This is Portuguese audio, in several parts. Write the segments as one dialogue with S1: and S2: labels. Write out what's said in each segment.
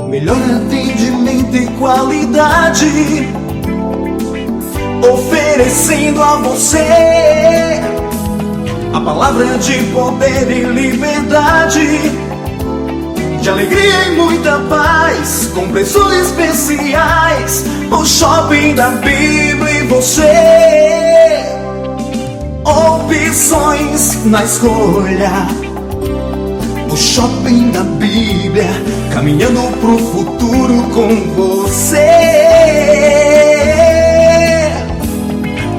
S1: melhor atendimento e qualidade, oferecendo a você a palavra de poder e liberdade, de alegria e muita paz, com preços especiais. O Shopping da Bíblia e você, opções na escolha. O Shopping da Bíblia, caminhando pro futuro com você.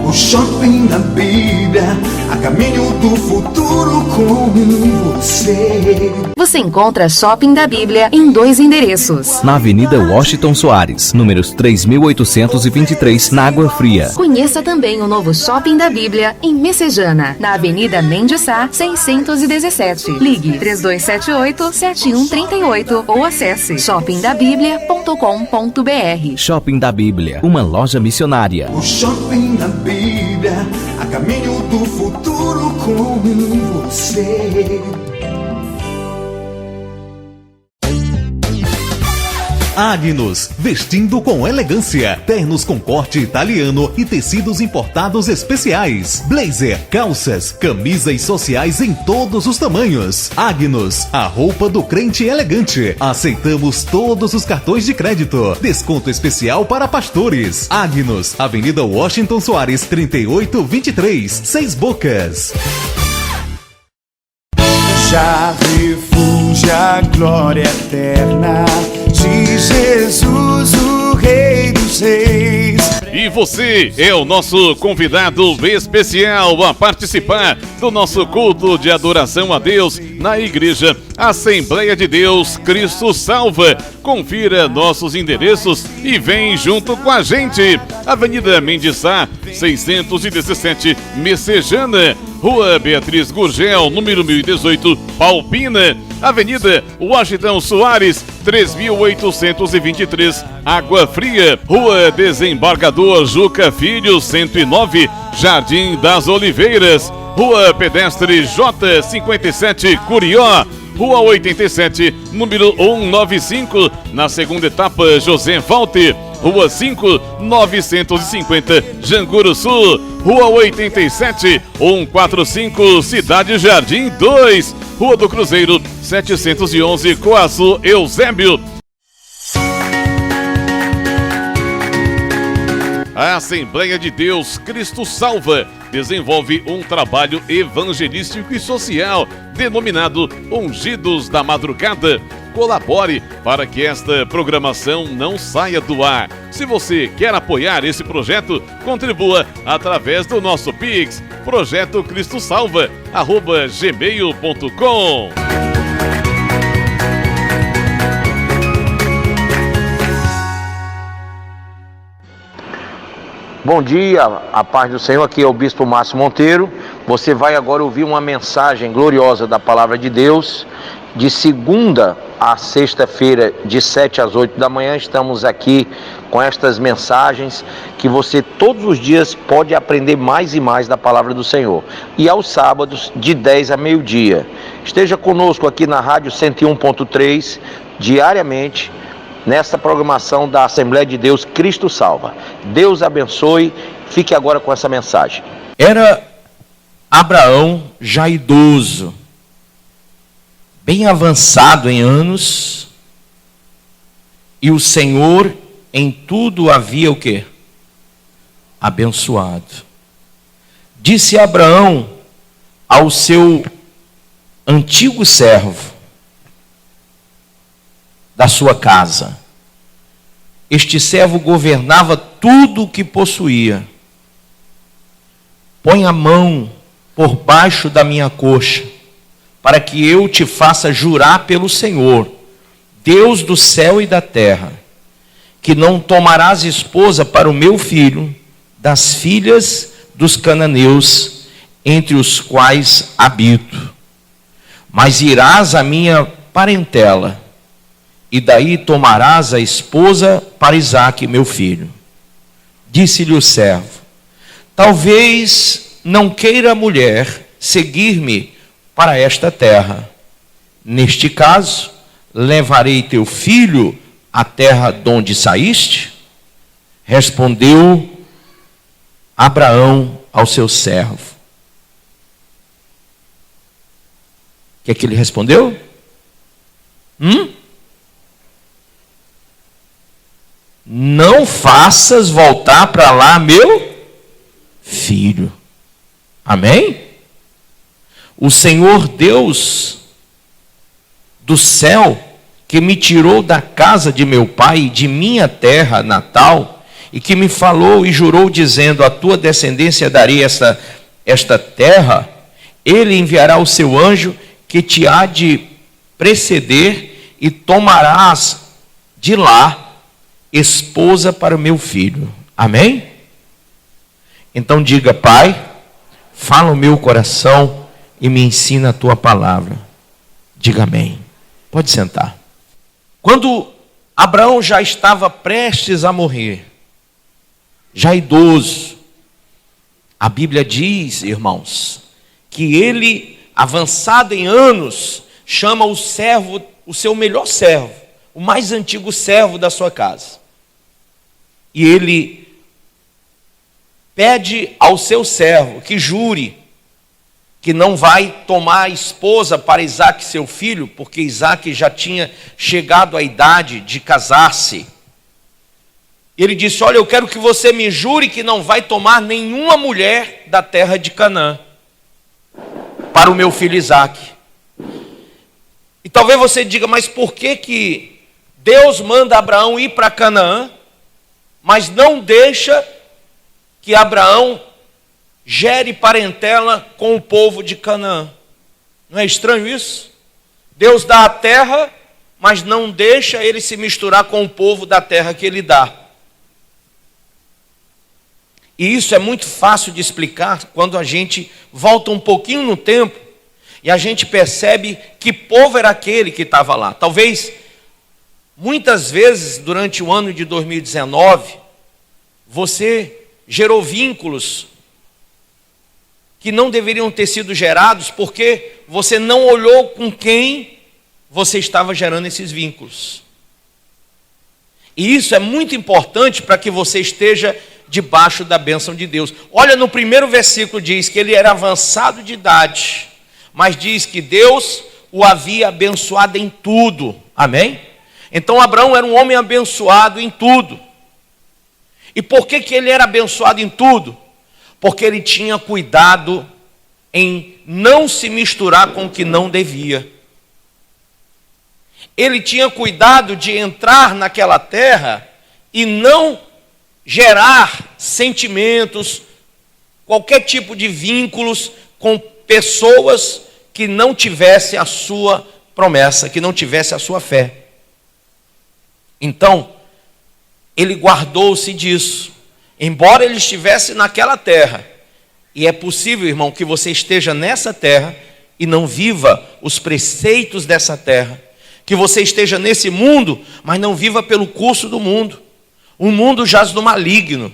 S1: O Shopping da Bíblia, a caminho do futuro com você.
S2: Você encontra Shopping da Bíblia em 2 endereços.
S3: Na Avenida Washington Soares, números 3.823, na Água Fria.
S2: Conheça também o novo Shopping da Bíblia em Messejana, na Avenida Mendes Sá, 617. Ligue 3278-7138 ou acesse shoppingdabiblia.com.br.
S3: Shopping da Bíblia, uma loja missionária.
S1: O Shopping da Bíblia, a caminho do futuro com você.
S4: Agnus, vestindo com elegância, ternos com corte italiano e tecidos importados especiais, blazer, calças, camisas sociais em todos os tamanhos. Agnus, a roupa do crente elegante. Aceitamos todos os cartões de crédito. Desconto especial para pastores. Agnus, Avenida Washington Soares, 3823, 6 Bocas.
S5: Já refúgio a glória eterna de Jesus, o Rei dos Reis.
S6: E você é o nosso convidado especial a participar do nosso culto de adoração a Deus na Igreja Assembleia de Deus Cristo Salva. Confira nossos endereços e vem junto com a gente. Avenida Mendes Sá, 617, Messejana. Rua Beatriz Gurgel, número 1018, Palpina. Avenida Washington Soares, 3823, Água Fria. Rua Desembargador Juca Filho, 109, Jardim das Oliveiras. Rua Pedestre J57, Curió. Rua 87, número 195, na segunda etapa, José Walter. Rua 5, 950, Janguru Sul. Rua 87, 145, Cidade Jardim 2. Rua do Cruzeiro, 711, Coaçu, Eusébio. A Assembleia de Deus Cristo Salva desenvolve um trabalho evangelístico e social denominado Ungidos da Madrugada. Colabore para que esta programação não saia do ar. Se você quer apoiar esse projeto, contribua através do nosso Pix, projetocristosalva@gmail.com.
S7: Bom dia, a paz do Senhor, aqui é o Bispo Márcio Monteiro. Você vai agora ouvir uma mensagem gloriosa da Palavra de Deus. De segunda a sexta-feira, de 7 às 8 da manhã, estamos aqui com estas mensagens que você todos os dias pode aprender mais e mais da Palavra do Senhor. E aos sábados, de 10 a meio-dia. Esteja conosco aqui na Rádio 101.3, diariamente, nesta programação da Assembleia de Deus Cristo Salva. Deus abençoe. Fique agora com essa mensagem.
S8: Era Abraão já idoso, bem avançado em anos, e o Senhor em tudo havia o quê? Abençoado. Disse Abraão ao seu antigo servo da sua casa. Este servo governava tudo o que possuía. Põe a mão por baixo da minha coxa, para que eu te faça jurar pelo Senhor, Deus do céu e da terra, que não tomarás esposa para o meu filho das filhas dos cananeus, entre os quais habito, mas irás à minha parentela, e daí tomarás a esposa para Isaque, meu filho. Disse-lhe o servo: talvez não queira a mulher seguir-me para esta terra. Neste caso, levarei teu filho a terra de onde saíste? Respondeu Abraão ao seu servo. O que é que ele respondeu? Não faças voltar para lá meu filho. Amém? O Senhor Deus do céu, que me tirou da casa de meu pai e de minha terra natal, e que me falou e jurou dizendo, a tua descendência darei esta terra, ele enviará o seu anjo que te há de preceder e tomarás de lá esposa para o meu filho. Amém? Então diga, Pai, fala o meu coração e me ensina a tua palavra. Diga amém. Pode sentar. Quando Abraão já estava prestes a morrer, já idoso, a Bíblia diz, irmãos, que ele, avançado em anos, chama o servo, o seu melhor servo, o mais antigo servo da sua casa. E ele pede ao seu servo que jure que não vai tomar a esposa para Isaque, seu filho, porque Isaque já tinha chegado à idade de casar-se. Ele disse, olha, eu quero que você me jure que não vai tomar nenhuma mulher da terra de Canaã para o meu filho Isaque. E talvez você diga, mas por que Deus manda Abraão ir para Canaã, mas não deixa que Abraão gere parentela com o povo de Canaã? Não é estranho isso? Deus dá a terra, mas não deixa ele se misturar com o povo da terra que ele dá. E isso é muito fácil de explicar quando a gente volta um pouquinho no tempo e a gente percebe que povo era aquele que estava lá. Talvez, muitas vezes, durante o ano de 2019, você gerou vínculos que não deveriam ter sido gerados porque você não olhou com quem você estava gerando esses vínculos. E isso é muito importante para que você esteja debaixo da bênção de Deus. Olha, no primeiro versículo diz que ele era avançado de idade, mas diz que Deus o havia abençoado em tudo. Amém? Então Abraão era um homem abençoado em tudo. E por que ele era abençoado em tudo? Porque ele tinha cuidado em não se misturar com o que não devia. Ele tinha cuidado de entrar naquela terra e não gerar sentimentos, qualquer tipo de vínculos com pessoas que não tivessem a sua promessa, que não tivessem a sua fé. Então, ele guardou-se disso, embora ele estivesse naquela terra. E é possível, irmão, que você esteja nessa terra e não viva os preceitos dessa terra, que você esteja nesse mundo, mas não viva pelo curso do mundo. O mundo jaz no maligno.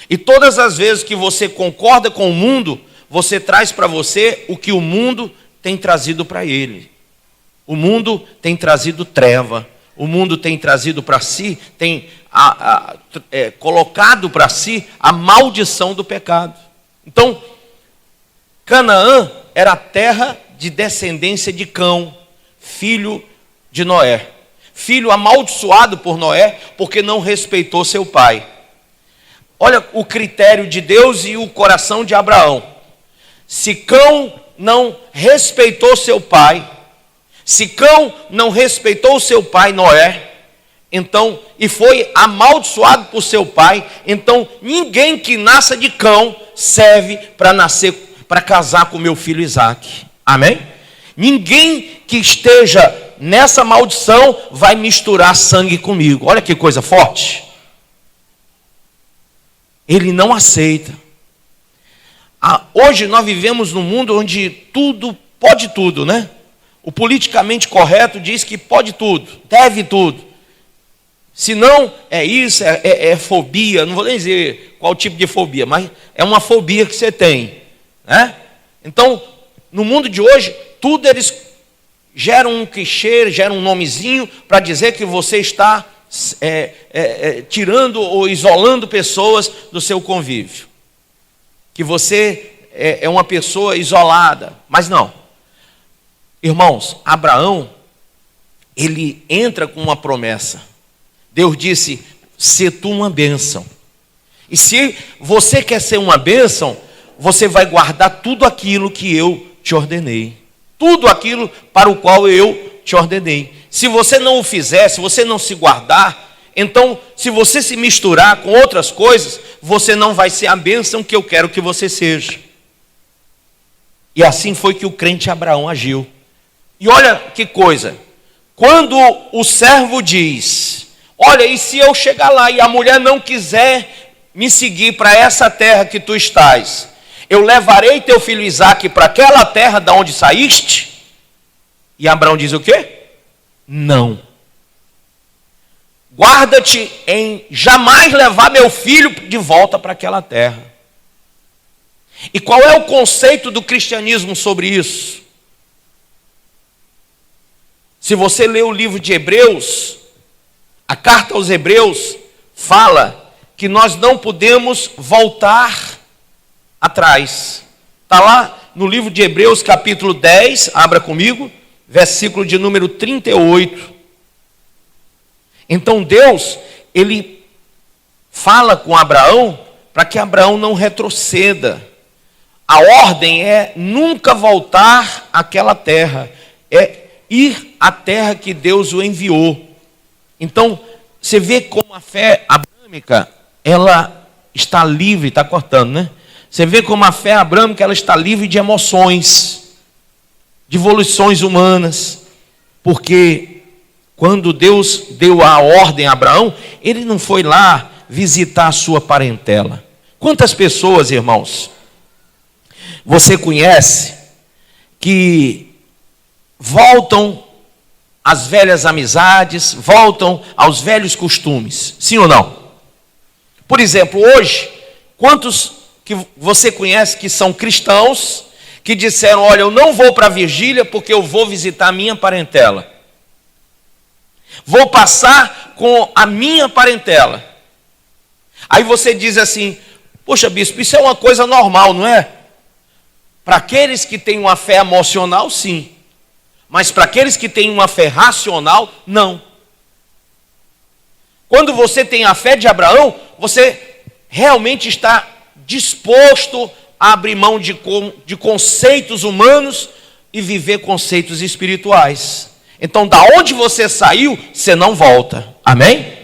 S8: E todas as vezes que você concorda com o mundo, você traz para você o que o mundo tem trazido para ele. O mundo tem trazido treva. O mundo tem trazido para si, tem colocado para si a maldição do pecado. Então, Canaã era a terra de descendência de Cão, filho de Noé. Filho amaldiçoado por Noé, porque não respeitou seu pai. Olha o critério de Deus e o coração de Abraão. Se Cão não respeitou seu pai, se Cão não respeitou seu pai Noé, então, e foi amaldiçoado por seu pai, então ninguém que nasça de Cão serve para casar com meu filho Isaque. Amém? Ninguém que esteja nessa maldição vai misturar sangue comigo. Olha que coisa forte. Ele não aceita. Hoje nós vivemos num mundo onde tudo pode tudo, né? O politicamente correto diz que pode tudo, deve tudo. Se não é isso, é fobia. Não vou nem dizer qual tipo de fobia, mas é uma fobia que você tem, né? Então, no mundo de hoje, tudo eles geram um clichê, geram um nomezinho para dizer que você está tirando ou isolando pessoas do seu convívio. Que você é uma pessoa isolada. Mas não. Irmãos, Abraão, ele entra com uma promessa. Deus disse: "Se tu uma bênção". E se você quer ser uma bênção, você vai guardar tudo aquilo que eu te ordenei. Tudo aquilo para o qual eu te ordenei. Se você não o fizer, se você não se guardar, então, se você se misturar com outras coisas, você não vai ser a bênção que eu quero que você seja. E assim foi que o crente Abraão agiu. E olha que coisa, quando o servo diz: olha, e se eu chegar lá e a mulher não quiser me seguir para essa terra que tu estás, eu levarei teu filho Isaque para aquela terra da onde saíste? E Abraão diz o quê? Não. Guarda-te em jamais levar meu filho de volta para aquela terra. E qual é o conceito do cristianismo sobre isso? Se você ler o livro de Hebreus, a carta aos Hebreus fala que nós não podemos voltar atrás. Está lá no livro de Hebreus, capítulo 10, abra comigo, versículo de número 38. Então Deus, ele fala com Abraão para que Abraão não retroceda. A ordem é nunca voltar àquela terra, é ir à terra que Deus o enviou. Então, você vê como a fé abrâmica, ela está livre, está cortando, né? Você vê como a fé abrâmica, ela está livre de emoções, de volições humanas, porque quando Deus deu a ordem a Abraão, ele não foi lá visitar a sua parentela. Quantas pessoas, irmãos, você conhece que voltam às velhas amizades, voltam aos velhos costumes, sim ou não? Por exemplo, hoje, quantos que você conhece que são cristãos, que disseram: olha, eu não vou para Virgília porque eu vou visitar a minha parentela. Vou passar com a minha parentela. Aí você diz assim: poxa, bispo, isso é uma coisa normal, não é? Para aqueles que têm uma fé emocional, sim. Mas para aqueles que têm uma fé racional, não. Quando você tem a fé de Abraão, você realmente está disposto a abrir mão de conceitos humanos e viver conceitos espirituais. Então, da onde você saiu, você não volta. Amém?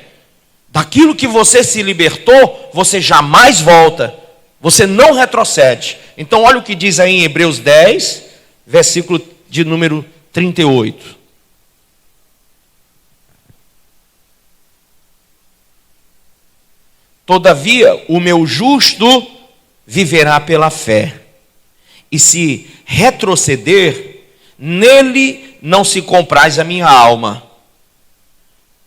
S8: Daquilo que você se libertou, você jamais volta. Você não retrocede. Então, olha o que diz aí em Hebreus 10, versículo de número 38. Todavia, o meu justo viverá pela fé. E se retroceder, nele não se compraz a minha alma.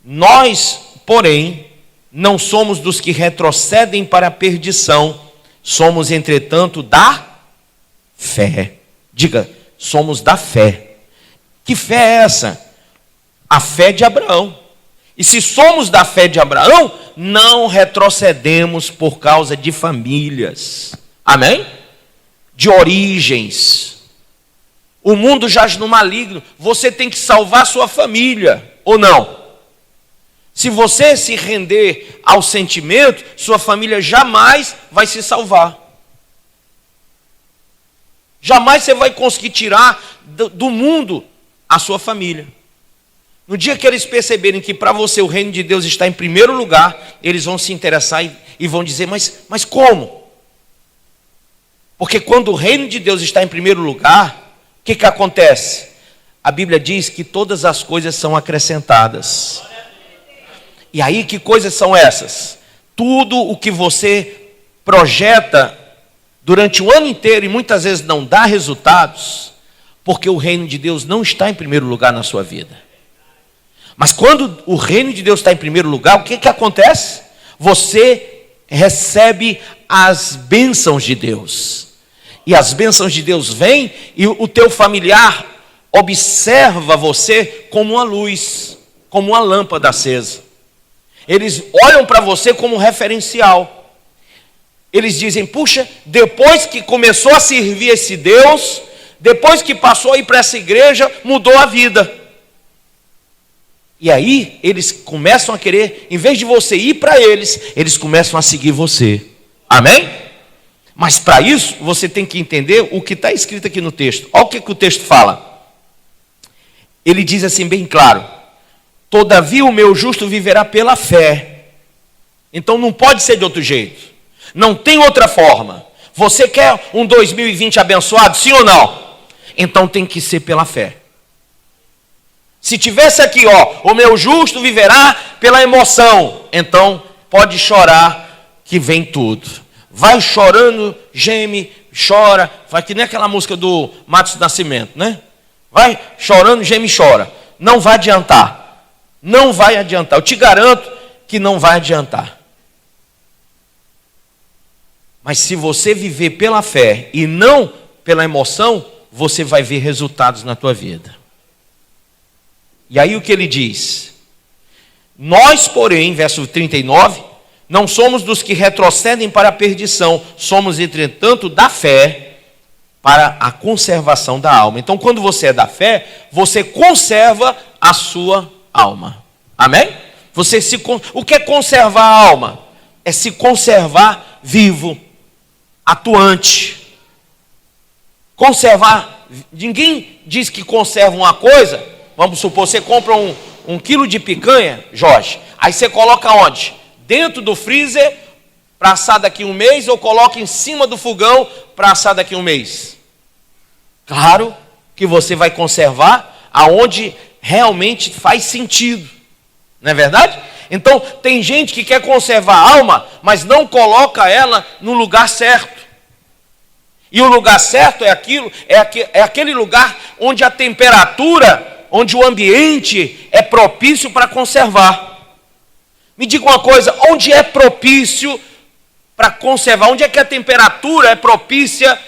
S8: Nós, porém, não somos dos que retrocedem para a perdição. Somos, entretanto, da fé. Diga, somos da fé. Que fé é essa? A fé de Abraão. E se somos da fé de Abraão, não retrocedemos por causa de famílias. Amém? De origens. O mundo jaz no maligno. Você tem que salvar sua família, ou não? Se você se render ao sentimento, sua família jamais vai se salvar. Jamais você vai conseguir tirar do mundo a sua família. No dia que eles perceberem que para você o reino de Deus está em primeiro lugar, eles vão se interessar e vão dizer, mas como? Porque quando o reino de Deus está em primeiro lugar, o que acontece? A Bíblia diz que todas as coisas são acrescentadas. E aí, que coisas são essas? Tudo o que você projeta durante o ano inteiro e muitas vezes não dá resultados, porque o reino de Deus não está em primeiro lugar na sua vida. Mas quando o reino de Deus está em primeiro lugar, o que acontece? Você recebe as bênçãos de Deus. E as bênçãos de Deus vêm e o teu familiar observa você como uma luz, como uma lâmpada acesa. Eles olham para você como referencial. Eles dizem, puxa, depois que começou a servir esse Deus, depois que passou a ir para essa igreja, mudou a vida. E aí, eles começam a querer, em vez de você ir para eles começam a seguir você. Amém? Mas para isso, você tem que entender o que está escrito aqui no texto. Olha o que o texto fala. Ele diz assim bem claro: todavia o meu justo viverá pela fé. Então não pode ser de outro jeito. Não tem outra forma. Você quer um 2020 abençoado, sim ou não? Então tem que ser pela fé. Se tivesse aqui, o meu justo viverá pela emoção, então pode chorar que vem tudo. Vai chorando, geme, chora. Vai que nem aquela música do Matos Nascimento, né? Vai chorando, geme e chora. Não vai adiantar. Não vai adiantar. Eu te garanto que não vai adiantar. Mas se você viver pela fé e não pela emoção, você vai ver resultados na tua vida. E aí o que ele diz? Nós, porém, verso 39, não somos dos que retrocedem para a perdição, somos, entretanto, da fé para a conservação da alma. Então, quando você é da fé, você conserva a sua alma. Amém? O que é conservar a alma? É se conservar vivo, atuante. Conservar, ninguém diz que conserva uma coisa. Vamos supor, você compra um quilo de picanha, Jorge, aí você coloca onde? Dentro do freezer para assar daqui um mês, ou coloca em cima do fogão para assar daqui um mês? Claro que você vai conservar aonde realmente faz sentido, não é verdade? Então tem gente que quer conservar a alma, mas não coloca ela no lugar certo. E o lugar certo é aquele lugar onde a temperatura, onde o ambiente é propício para conservar. Me diga uma coisa, onde é propício para conservar? Onde é que a temperatura é propícia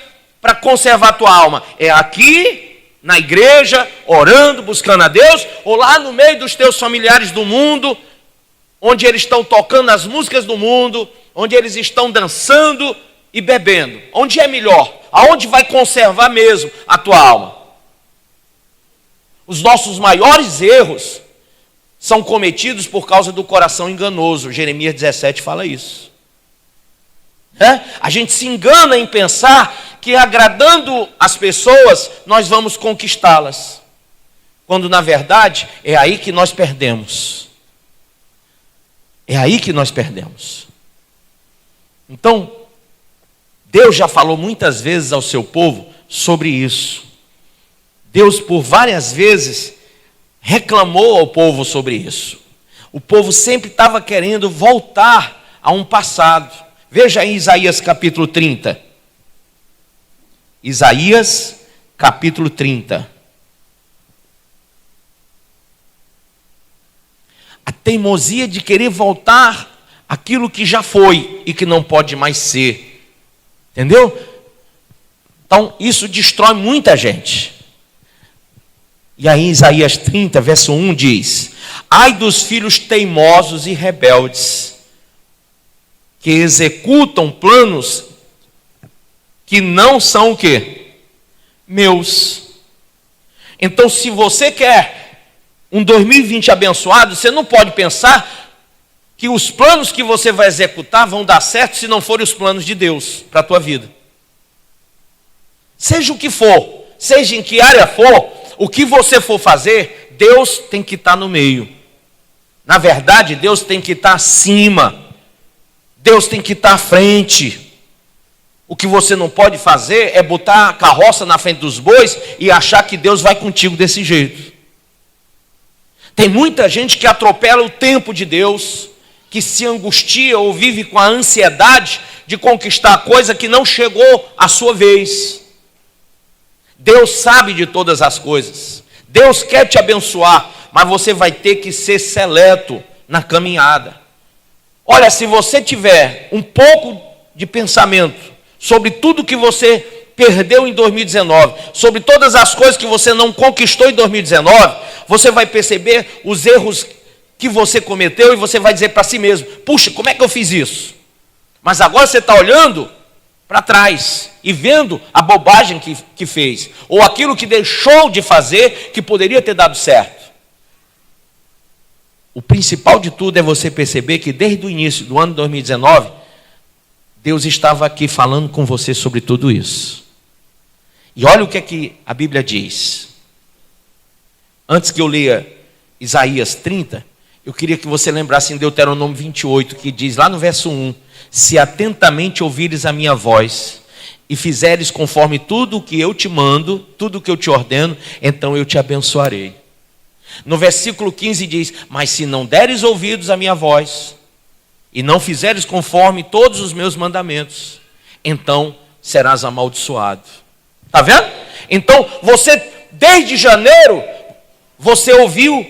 S8: para conservar a tua alma? É aqui, na igreja, orando, buscando a Deus, ou lá no meio dos teus familiares do mundo, onde eles estão tocando as músicas do mundo, onde eles estão dançando e bebendo? Onde é melhor? Aonde vai conservar mesmo a tua alma? Os nossos maiores erros são cometidos por causa do coração enganoso. Jeremias 17 fala isso. A gente se engana em pensar que agradando as pessoas, nós vamos conquistá-las. Quando na verdade, é aí que nós perdemos. É aí que nós perdemos. Então, Deus já falou muitas vezes ao seu povo sobre isso. Deus, por várias vezes, reclamou ao povo sobre isso. O povo sempre estava querendo voltar a um passado. Veja aí Isaías capítulo 30. Isaías capítulo 30. A teimosia de querer voltar aquilo que já foi e que não pode mais ser. Entendeu? Então, isso destrói muita gente. E aí Isaías 30, verso 1 diz: ai dos filhos teimosos e rebeldes, que executam planos que não são o quê? Meus. Então, se você quer um 2020 abençoado, você não pode pensar que os planos que você vai executar vão dar certo se não forem os planos de Deus para a tua vida. Seja o que for, seja em que área for, o que você for fazer, Deus tem que estar no meio. Na verdade, Deus tem que estar acima. Deus tem que estar à frente. O que você não pode fazer é botar a carroça na frente dos bois e achar que Deus vai contigo desse jeito. Tem muita gente que atropela o tempo de Deus, que se angustia ou vive com a ansiedade de conquistar a coisa que não chegou a sua vez. Deus sabe de todas as coisas. Deus quer te abençoar, mas você vai ter que ser seleto na caminhada. Olha, se você tiver um pouco de pensamento sobre tudo que você perdeu em 2019, sobre todas as coisas que você não conquistou em 2019, você vai perceber os erros que você cometeu e você vai dizer para si mesmo: puxa, como é que eu fiz isso? Mas agora você está olhando para trás e vendo a bobagem que fez, ou aquilo que deixou de fazer que poderia ter dado certo. O principal de tudo é você perceber que desde o início do ano 2019, Deus estava aqui falando com você sobre tudo isso. E olha o que é que a Bíblia diz. Antes que eu leia Isaías 30, eu queria que você lembrasse em Deuteronômio 28, que diz lá no verso 1: se atentamente ouvires a minha voz e fizeres conforme tudo o que eu te mando, tudo o que eu te ordeno, então eu te abençoarei. No versículo 15 diz: mas se não deres ouvidos à minha voz e não fizeres conforme todos os meus mandamentos, então serás amaldiçoado. Está vendo? Então você, desde janeiro, você ouviu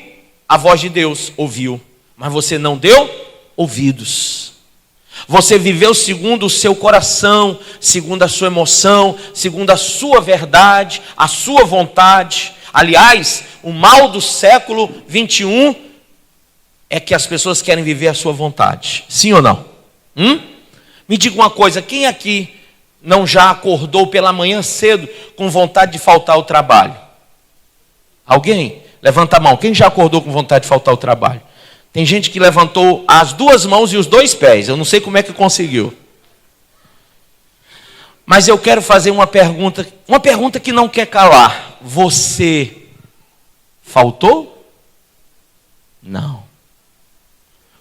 S8: a voz de Deus, ouviu, mas você não deu ouvidos. Você viveu segundo o seu coração, segundo a sua emoção, segundo a sua verdade, a sua vontade. Aliás, o mal do século 21 é que as pessoas querem viver a sua vontade. Sim ou não? Me diga uma coisa: quem aqui não já acordou pela manhã cedo com vontade de faltar ao trabalho? Alguém? Levanta a mão. Quem já acordou com vontade de faltar ao trabalho? Tem gente que levantou as duas mãos e os dois pés. Eu não sei como é que conseguiu. Mas eu quero fazer uma pergunta que não quer calar. Você faltou? Não.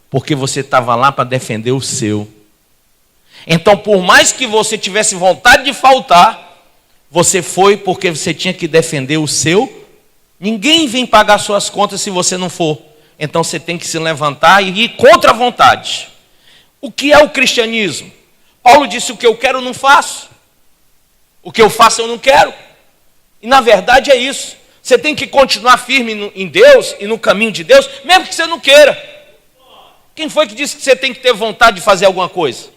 S8: Porque você estava lá para defender o seu. Então, por mais que você tivesse vontade de faltar, você foi porque você tinha que defender o seu. Ninguém vem pagar suas contas se você não for. Então você tem que se levantar e ir contra a vontade. O que é o cristianismo? Paulo disse: o que eu quero eu não faço, o que eu faço eu não quero. E na verdade é isso. Você tem que continuar firme em Deus e no caminho de Deus, mesmo que você não queira. Quem foi que disse que você tem que ter vontade de fazer alguma coisa?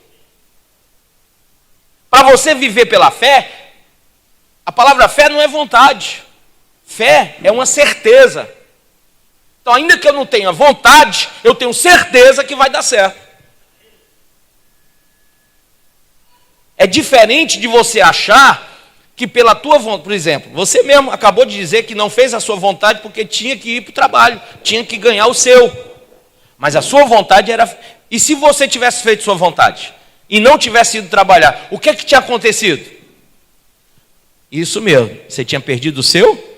S8: Para você viver pela fé, a palavra fé não é vontade. Fé é uma certeza. Então, ainda que eu não tenha vontade, eu tenho certeza que vai dar certo. É diferente de você achar que pela tua vontade, por exemplo, você mesmo acabou de dizer que não fez a sua vontade porque tinha que ir para o trabalho, tinha que ganhar o seu. Mas a sua vontade era... E se você tivesse feito sua vontade e não tivesse ido trabalhar, o que é que tinha acontecido? Isso mesmo, você tinha perdido o seu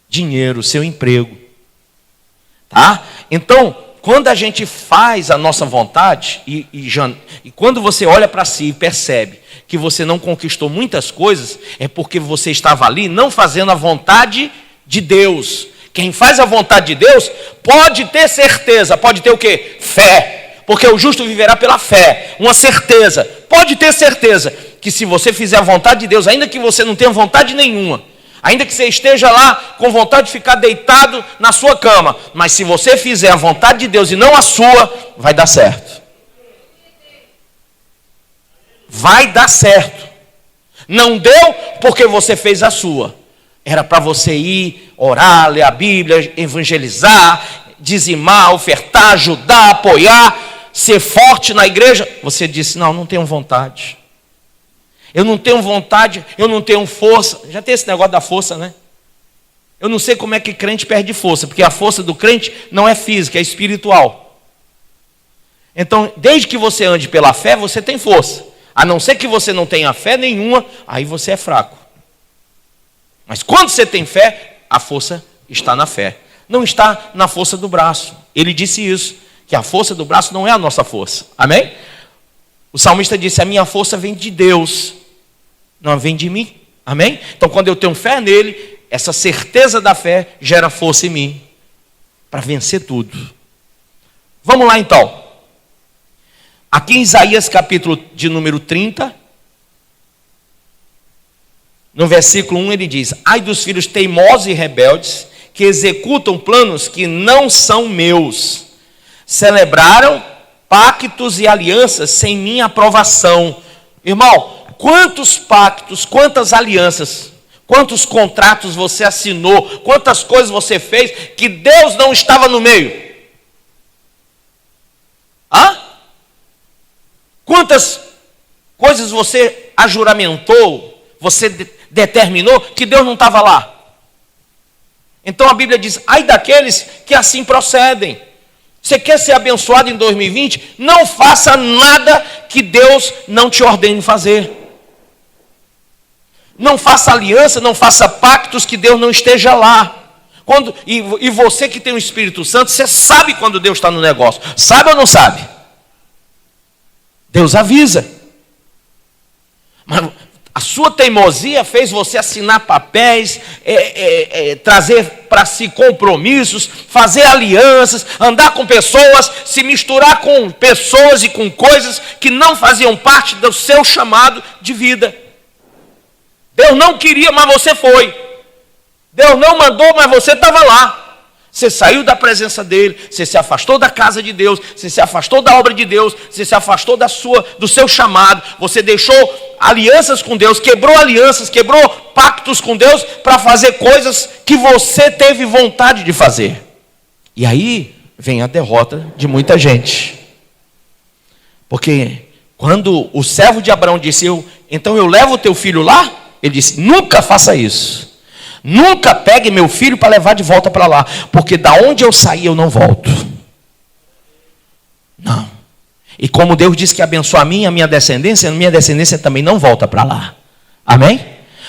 S8: dinheiro, o seu emprego. Tá? Então, quando a gente faz a nossa vontade, e quando você olha para si e percebe que você não conquistou muitas coisas, é porque você estava ali não fazendo a vontade de Deus. Quem faz a vontade de Deus pode ter certeza. Pode ter o quê? Fé. Porque o justo viverá pela fé. Uma certeza. Pode ter certeza que se você fizer a vontade de Deus, ainda que você não tenha vontade nenhuma, ainda que você esteja lá com vontade de ficar deitado na sua cama, mas se você fizer a vontade de Deus e não a sua, vai dar certo. Vai dar certo. Não deu porque você fez a sua. Era para você ir, orar, ler a Bíblia, evangelizar, dizimar, ofertar, ajudar, apoiar, ser forte na igreja. Você disse: não tenho vontade. Eu não tenho vontade, eu não tenho força. Já tem esse negócio da força, né? Eu não sei como é que crente perde força, porque a força do crente não é física, é espiritual. Então, desde que você ande pela fé, você tem força. A não ser que você não tenha fé nenhuma, aí você é fraco. Mas quando você tem fé, a força está na fé. Não está na força do braço. Ele disse isso, que a força do braço não é a nossa força. Amém? O salmista disse: a minha força vem de Deus, não vem de mim. Amém? Então, quando eu tenho fé nele, essa certeza da fé gera força em mim para vencer tudo. Vamos lá então. Aqui em Isaías capítulo de número 30, no versículo 1 ele diz: ai dos filhos teimosos e rebeldes, que executam planos que não são meus. Celebraram pactos e alianças sem minha aprovação. Irmão, quantos pactos, quantas alianças, quantos contratos você assinou, quantas coisas você fez que Deus não estava no meio? quantas coisas você ajuramentou, você determinou que Deus não estava lá? Então a Bíblia diz, ai daqueles que assim procedem. Você quer ser abençoado em 2020? Não faça nada que Deus não te ordene fazer. Não faça aliança, não faça pactos que Deus não esteja lá. E você que tem o Espírito Santo, você sabe quando Deus está no negócio. Sabe ou não sabe? Deus avisa. Mas a sua teimosia fez você assinar papéis, trazer para si compromissos, fazer alianças, andar com pessoas, se misturar com pessoas e com coisas que não faziam parte do seu chamado de vida. Deus não queria, mas você foi. Deus não mandou, mas você estava lá. Você saiu da presença dele, você se afastou da casa de Deus, você se afastou da obra de Deus, você se afastou do seu chamado, você deixou alianças com Deus, quebrou alianças, quebrou pactos com Deus para fazer coisas que você teve vontade de fazer. E aí vem a derrota de muita gente. Porque quando o servo de Abraão disse, então eu levo o teu filho lá, ele disse, nunca faça isso. Nunca pegue meu filho para levar de volta para lá, porque da onde eu saí eu não volto. Não. E como Deus disse que abençoa a minha descendência também não volta para lá. Amém?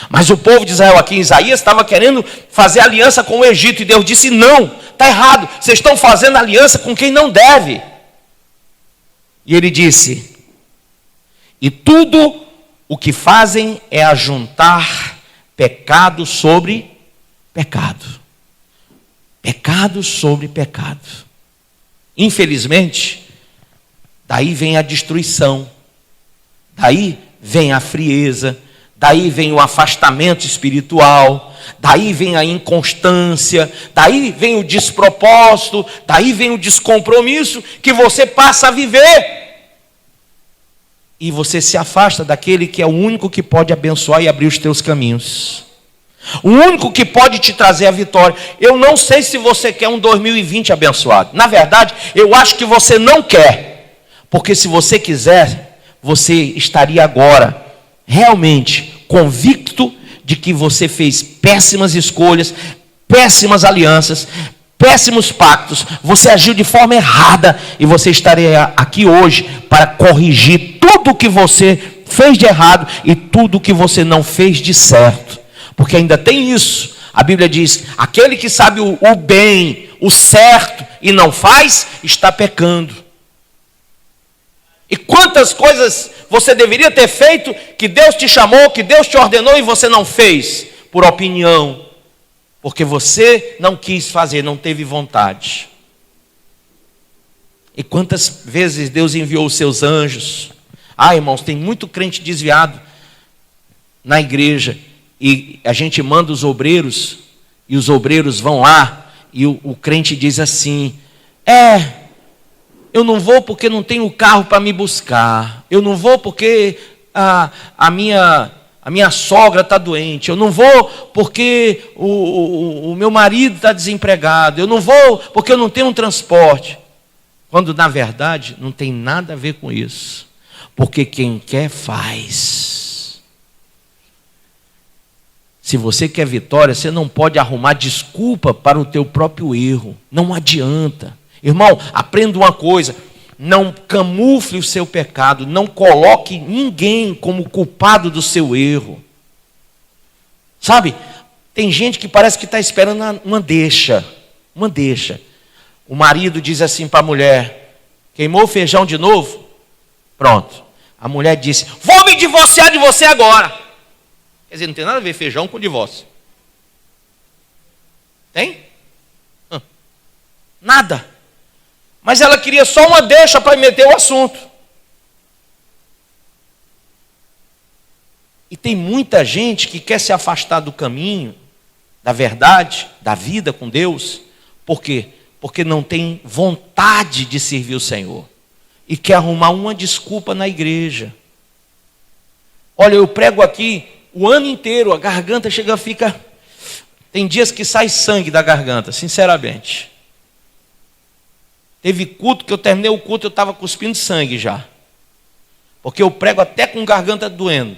S8: Mas o povo de Israel aqui em Isaías estava querendo fazer aliança com o Egito, e Deus disse, não, está errado, vocês estão fazendo aliança com quem não deve. E ele disse, e tudo o que fazem é ajuntar pecado sobre pecado. Pecado sobre pecado. Infelizmente, daí vem a destruição, daí vem a frieza, daí vem o afastamento espiritual, daí vem a inconstância, daí vem o despropósito, daí vem o descompromisso que você passa a viver. E você se afasta daquele que é o único que pode abençoar e abrir os teus caminhos. O único que pode te trazer a vitória. Eu não sei se você quer um 2020 abençoado. Na verdade, eu acho que você não quer. Porque se você quiser, você estaria agora realmente convicto de que você fez péssimas escolhas, péssimas alianças, péssimos pactos, você agiu de forma errada, e você estaria aqui hoje para corrigir tudo o que você fez de errado e tudo o que você não fez de certo. Porque ainda tem isso. A Bíblia diz, aquele que sabe o bem, o certo e não faz, está pecando. E quantas coisas você deveria ter feito, que Deus te chamou, que Deus te ordenou e você não fez, por opinião, porque você não quis fazer, não teve vontade. E quantas vezes Deus enviou os seus anjos? Irmãos, tem muito crente desviado na igreja, e a gente manda os obreiros, e os obreiros vão lá, e o crente diz assim, eu não vou porque não tenho carro para me buscar, eu não vou porque a minha sogra está doente, eu não vou porque o meu marido está desempregado, eu não vou porque eu não tenho um transporte. Quando na verdade não tem nada a ver com isso. Porque quem quer faz. Se você quer vitória, você não pode arrumar desculpa para o teu próprio erro. Não adianta. Irmão, aprenda uma coisa. Não camufle o seu pecado. Não coloque ninguém como culpado do seu erro. Sabe? Tem gente que parece que está esperando uma deixa. Uma deixa. O marido diz assim para a mulher, queimou o feijão de novo? Pronto. A mulher disse, vou me divorciar de você agora. Quer dizer, não tem nada a ver feijão com divórcio. Tem? Nada. Mas ela queria só uma deixa para meter o assunto. E tem muita gente que quer se afastar do caminho, da verdade, da vida com Deus. Por quê? Porque não tem vontade de servir o Senhor. E quer arrumar uma desculpa na igreja. Olha, eu prego aqui o ano inteiro, a garganta chega, fica... Tem dias que sai sangue da garganta, sinceramente. Teve culto que eu terminei o culto, eu estava cuspindo sangue já. porque eu prego até com garganta doendo.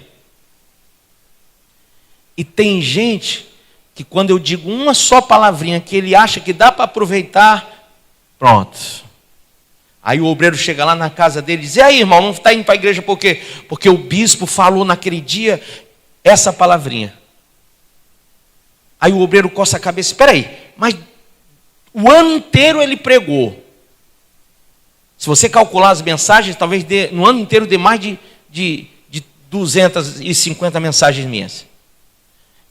S8: E tem gente que quando eu digo uma só palavrinha que ele acha que dá para aproveitar, pronto. Aí o obreiro chega lá na casa dele e diz: e aí, irmão, não está indo para a igreja por quê? Porque o bispo falou naquele dia essa palavrinha. Aí o obreiro coça a cabeça: espera aí, mas o ano inteiro ele pregou. Se você calcular as mensagens, talvez no ano inteiro dê mais de 250 mensagens minhas.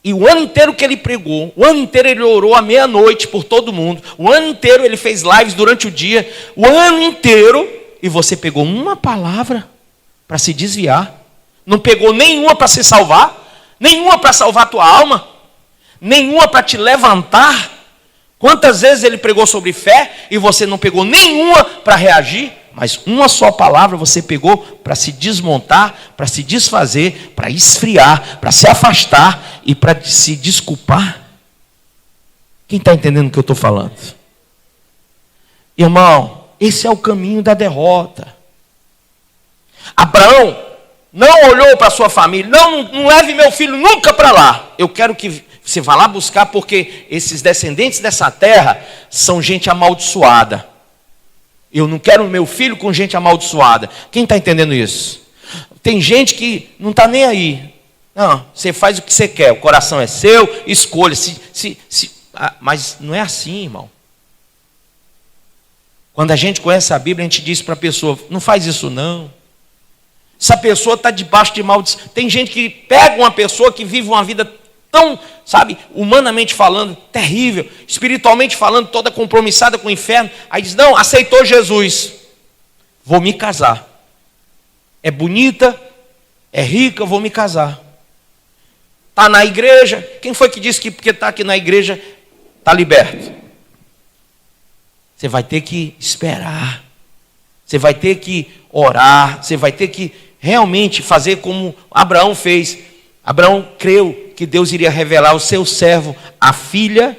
S8: E o ano inteiro que ele pregou, o ano inteiro ele orou à meia-noite por todo mundo, o ano inteiro ele fez lives durante o dia, o ano inteiro, e você pegou uma palavra para se desviar, não pegou nenhuma para se salvar, nenhuma para salvar a tua alma, nenhuma para te levantar. Quantas vezes ele pregou sobre fé e você não pegou nenhuma para reagir? Mas uma só palavra você pegou para se desmontar, para se desfazer, para esfriar, para se afastar e para se desculpar. Quem está entendendo o que eu estou falando? Irmão, esse é o caminho da derrota. Abraão não olhou para sua família: não leve meu filho nunca para lá. Eu quero que você vá lá buscar, porque esses descendentes dessa terra são gente amaldiçoada. Eu não quero meu filho com gente amaldiçoada. Quem está entendendo isso? Tem gente que não está nem aí. Não, você faz o que você quer, o coração é seu, escolha. Mas não é assim, irmão. Quando a gente conhece a Bíblia, a gente diz para a pessoa: não faz isso não. Essa pessoa está debaixo de maldição. Tem gente que pega uma pessoa que vive uma vida tão, humanamente falando, terrível, espiritualmente falando, toda compromissada com o inferno, aí diz: não, aceitou Jesus, vou me casar. É bonita, é rica, vou me casar. Está na igreja. Quem foi que disse que porque está aqui na igreja está liberto? Você vai ter que esperar, você vai ter que orar, você vai ter que realmente fazer como Abraão fez. Abraão creu que Deus iria revelar ao seu servo a filha,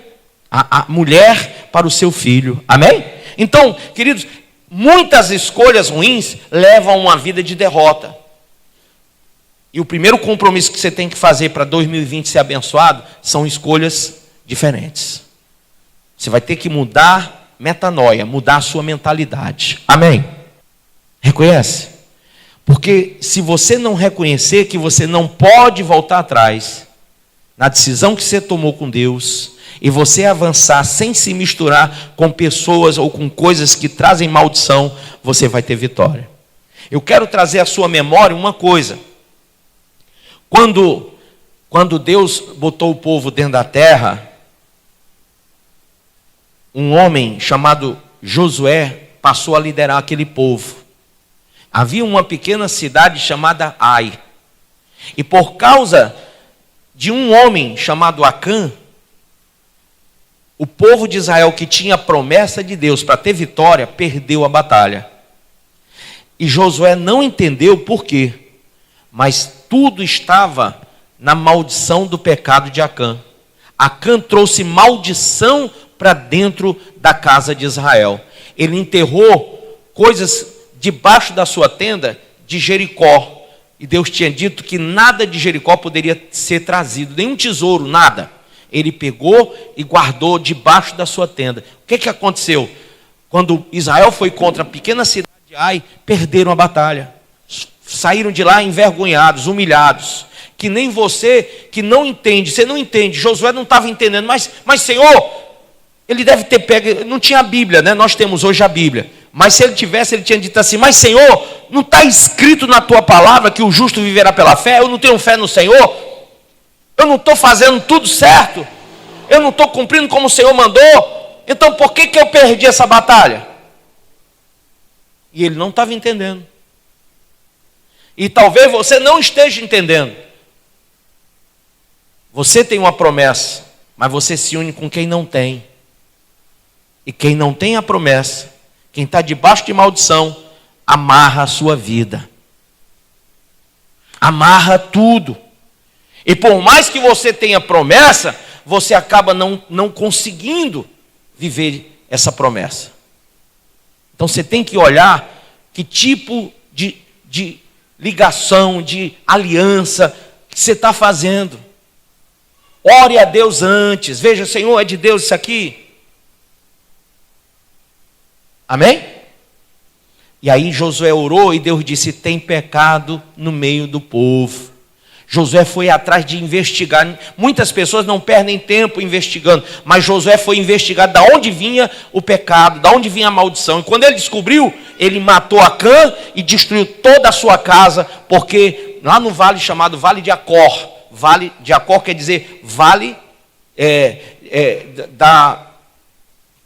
S8: a mulher para o seu filho. Amém? Então, queridos, muitas escolhas ruins levam a uma vida de derrota. E o primeiro compromisso que você tem que fazer para 2020 ser abençoado são escolhas diferentes. Você vai ter que mudar metanoia, mudar a sua mentalidade. Amém? Reconhece? Porque se você não reconhecer que você não pode voltar atrás na decisão que você tomou com Deus, e você avançar sem se misturar com pessoas ou com coisas que trazem maldição, você vai ter vitória. Eu quero trazer à sua memória uma coisa. Quando Deus botou o povo dentro da terra, um homem chamado Josué passou a liderar aquele povo. Havia uma pequena cidade chamada Ai, e por causa de um homem chamado Acã, o povo de Israel, que tinha a promessa de Deus para ter vitória, perdeu a batalha. E Josué não entendeu por quê, mas tudo estava na maldição do pecado de Acã. Acã trouxe maldição para dentro da casa de Israel. Ele enterrou coisas debaixo da sua tenda de Jericó. E Deus tinha dito que nada de Jericó poderia ser trazido, nenhum tesouro, nada. Ele pegou e guardou debaixo da sua tenda. O que aconteceu? Quando Israel foi contra a pequena cidade de Ai, perderam a batalha. Saíram de lá envergonhados, humilhados. Que nem você que não entende, você não entende. Josué não estava entendendo, mas Senhor, ele deve ter pego, não tinha a Bíblia, né? Nós temos hoje a Bíblia. Mas se ele tivesse, ele tinha dito assim: mas Senhor, não está escrito na tua palavra que o justo viverá pela fé? Eu não tenho fé no Senhor? Eu não estou fazendo tudo certo? Eu não estou cumprindo como o Senhor mandou? Então por que eu perdi essa batalha? E ele não estava entendendo. E talvez você não esteja entendendo. Você tem uma promessa, mas você se une com quem não tem. E quem não tem a promessa, quem está debaixo de maldição, amarra a sua vida. Amarra tudo. E por mais que você tenha promessa, você acaba não conseguindo viver essa promessa. Então você tem que olhar que tipo de ligação, de aliança que você está fazendo. Ore a Deus antes. Veja, Senhor, é de Deus isso aqui? Amém? E aí Josué orou e Deus disse: tem pecado no meio do povo. Josué foi atrás de investigar. Muitas pessoas não perdem tempo investigando, mas Josué foi investigar de onde vinha o pecado, de onde vinha a maldição. E quando ele descobriu, ele matou Acã e destruiu toda a sua casa, porque lá no vale chamado Vale de Acor, Vale de Acor quer dizer vale da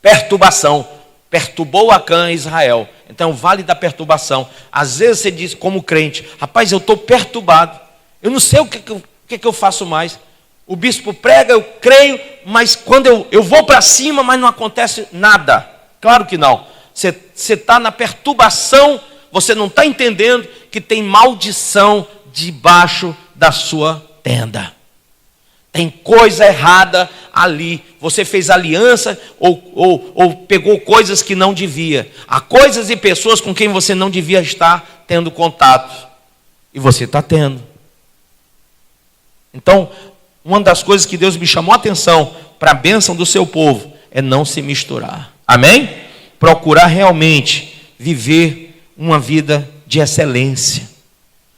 S8: perturbação. Perturbou Acã e Israel. Então, o vale da perturbação. Às vezes você diz, como crente: rapaz, eu estou perturbado, eu não sei o que eu faço mais. O bispo prega, eu creio, mas quando eu vou para cima, mas não acontece nada. Claro que não. Você está na perturbação, você não está entendendo que tem maldição debaixo da sua tenda. Tem coisa errada ali. Você fez aliança ou pegou coisas que não devia. Há coisas e pessoas com quem você não devia estar tendo contato. E você está tendo. Então, uma das coisas que Deus me chamou a atenção para a bênção do seu povo é não se misturar. Amém? Procurar realmente viver uma vida de excelência.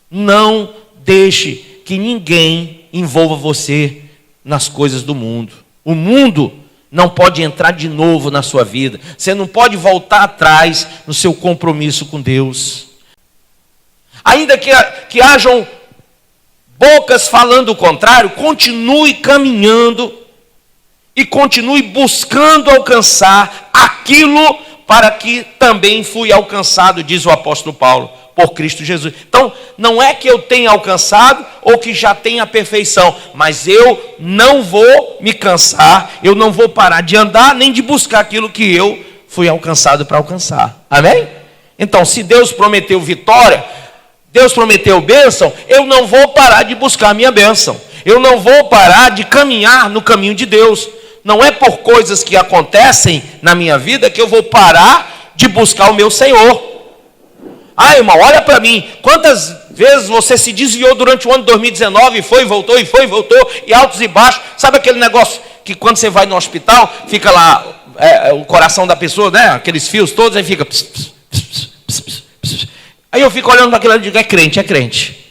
S8: Não deixe que ninguém envolva você nas coisas do mundo. O mundo não pode entrar de novo na sua vida. Você não pode voltar atrás no seu compromisso com Deus. Ainda que hajam bocas falando o contrário, continue caminhando e continue buscando alcançar aquilo para que também fui alcançado, diz o apóstolo Paulo, por Cristo Jesus. Então, não é que eu tenha alcançado ou que já tenha a perfeição, mas eu não vou me cansar, eu não vou parar de andar, nem de buscar aquilo que eu fui alcançado para alcançar. Amém? Então, se Deus prometeu vitória, Deus prometeu bênção, eu não vou parar de buscar a minha bênção. Eu não vou parar de caminhar no caminho de Deus. Não é por coisas que acontecem na minha vida que eu vou parar de buscar o meu Senhor. Ah, irmão, olha para mim. Quantas vezes você se desviou durante o ano de 2019 e foi e voltou, e altos e baixos. Sabe aquele negócio que quando você vai no hospital, fica lá o coração da pessoa, né? Aqueles fios todos, aí fica... Aí eu fico olhando para aquilo e digo: é crente.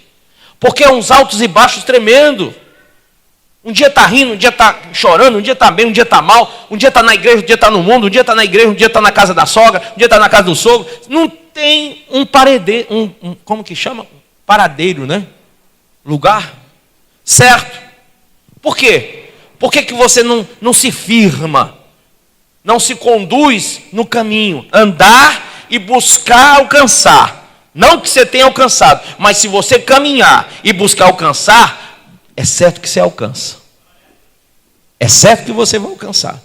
S8: Porque é uns altos e baixos tremendo. Um dia está rindo, um dia está chorando, um dia está bem, um dia está mal, um dia está na igreja, um dia está no mundo, um dia está na igreja, um dia está na casa da sogra, um dia está na casa do sogro. Não tem um paredeiro, como que chama? Paradeiro, né? Lugar certo. Por quê? Por que você não se firma, não se conduz no caminho, andar e buscar alcançar? Não que você tenha alcançado, mas se você caminhar e buscar alcançar, é certo que você alcança. É certo que você vai alcançar.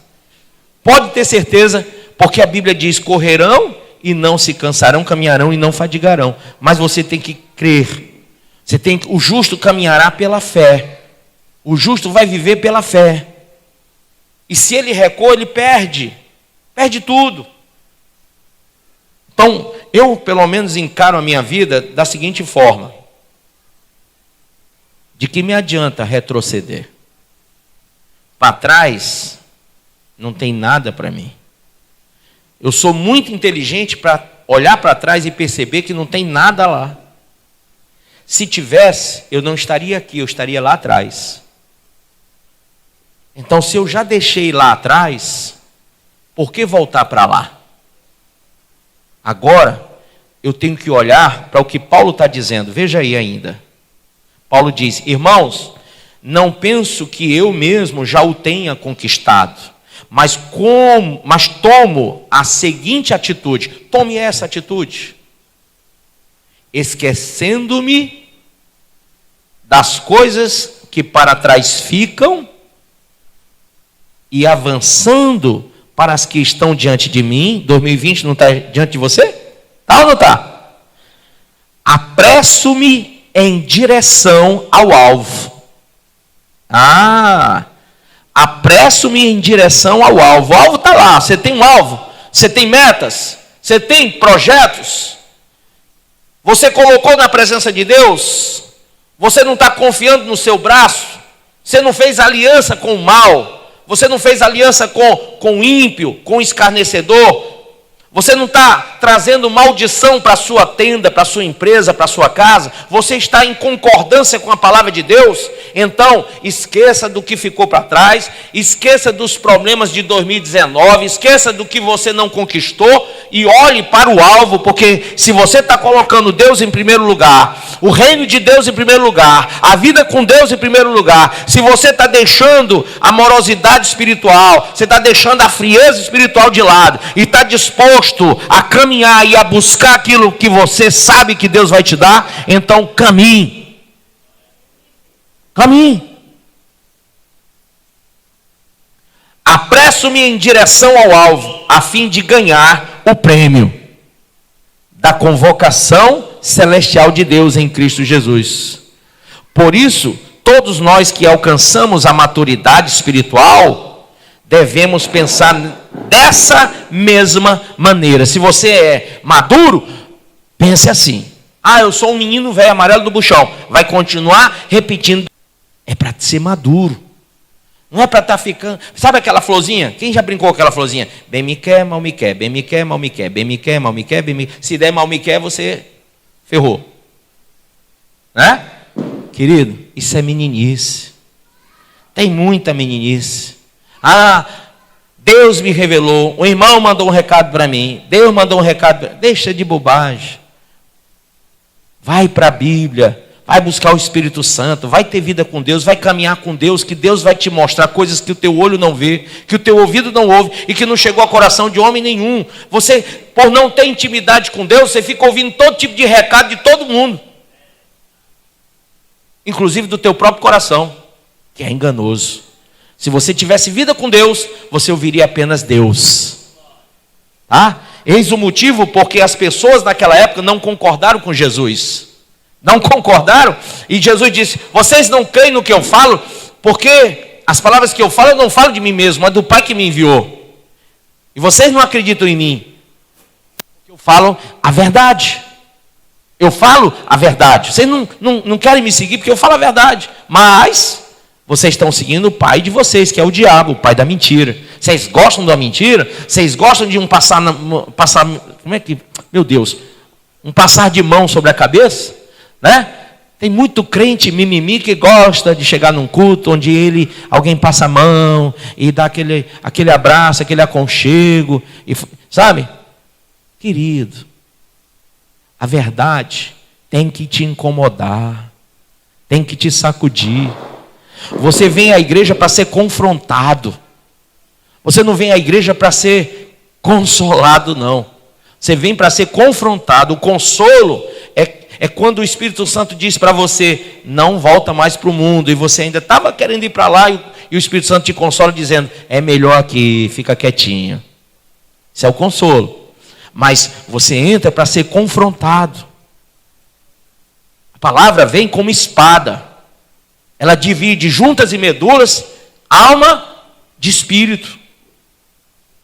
S8: Pode ter certeza, porque a Bíblia diz: correrão e não se cansarão, caminharão e não fadigarão. Mas você tem que crer. O justo caminhará pela fé. O justo vai viver pela fé. E se ele recua, ele perde tudo. Então, eu pelo menos encaro a minha vida da seguinte forma: de que me adianta retroceder? Para trás não tem nada para mim. Eu sou muito inteligente para olhar para trás e perceber que não tem nada lá. Se tivesse, eu não estaria aqui, eu estaria lá atrás. Então, se eu já deixei lá atrás, por que voltar para lá? Agora, eu tenho que olhar para o que Paulo está dizendo. Veja aí ainda. Paulo diz: irmãos, não penso que eu mesmo já o tenha conquistado, mas tomo a seguinte atitude. Tome essa atitude: esquecendo-me das coisas que para trás ficam e avançando para as que estão diante de mim. 2020 não está diante de você? Está ou não está? Apresso-me em direção ao alvo. Apresso-me em direção ao alvo. O alvo está lá. Você tem um alvo? Você tem metas? Você tem projetos? Você colocou na presença de Deus? Você não está confiando no seu braço? Você não fez aliança com o mal? Você não fez aliança com o ímpio, com o escarnecedor? Você não está trazendo maldição para a sua tenda, para a sua empresa, para a sua casa? Você está em concordância com a palavra de Deus? Então, esqueça do que ficou para trás, esqueça dos problemas de 2019, esqueça do que você não conquistou e olhe para o alvo, porque se você está colocando Deus em primeiro lugar, o reino de Deus em primeiro lugar, a vida com Deus em primeiro lugar, se você está deixando a morosidade espiritual, você está deixando a frieza espiritual de lado e está disposto a caminhar e a buscar aquilo que você sabe que Deus vai te dar, então caminhe. Caminhe. Apresso-me em direção ao alvo, a fim de ganhar o prêmio da convocação celestial de Deus em Cristo Jesus. Por isso, todos nós que alcançamos a maturidade espiritual, devemos pensar dessa mesma maneira. Se você é maduro, pense assim: eu sou um menino velho amarelo do buchão. Vai continuar repetindo. É para ser maduro. Não é para estar ficando... Sabe aquela florzinha? Quem já brincou com aquela florzinha? Bem me quer, mal me quer. Bem me quer, mal me quer. Bem me quer, mal me quer. Se der mal me quer, você ferrou. Né? Querido, isso é meninice. Tem muita meninice. Deus me revelou. O irmão mandou um recado para mim. Deus mandou um recado. Deixa de bobagem. Vai para a Bíblia. Vai buscar o Espírito Santo, vai ter vida com Deus, vai caminhar com Deus, que Deus vai te mostrar coisas que o teu olho não vê, que o teu ouvido não ouve e que não chegou ao coração de homem nenhum. Você, por não ter intimidade com Deus, você fica ouvindo todo tipo de recado de todo mundo, inclusive do teu próprio coração, que é enganoso. Se você tivesse vida com Deus, você ouviria apenas Deus. Eis o motivo porque as pessoas naquela época não concordaram com Jesus. Não concordaram? E Jesus disse: vocês não creem no que eu falo? Porque as palavras que eu falo não falo de mim mesmo, mas do Pai que me enviou. E vocês não acreditam em mim. Eu falo a verdade. Eu falo a verdade. Vocês não querem me seguir porque eu falo a verdade. Mas vocês estão seguindo o pai de vocês, que é o diabo, o pai da mentira. Vocês gostam da mentira? Vocês gostam de passar como é que... Meu Deus. Um passar de mão sobre a cabeça? Né? Tem muito crente mimimi que gosta de chegar num culto onde alguém passa a mão e dá aquele abraço, aquele aconchego, sabe? Querido, a verdade tem que te incomodar, tem que te sacudir. Você vem à igreja para ser confrontado. Você não vem à igreja para ser consolado, não. Você vem para ser confrontado. O consolo é quando o Espírito Santo diz para você: não volta mais para o mundo, e você ainda estava querendo ir para lá, e o Espírito Santo te consola dizendo: é melhor aqui, fica quietinho. Isso é o consolo. Mas você entra para ser confrontado. A palavra vem como espada. Ela divide juntas e medulas, alma de espírito.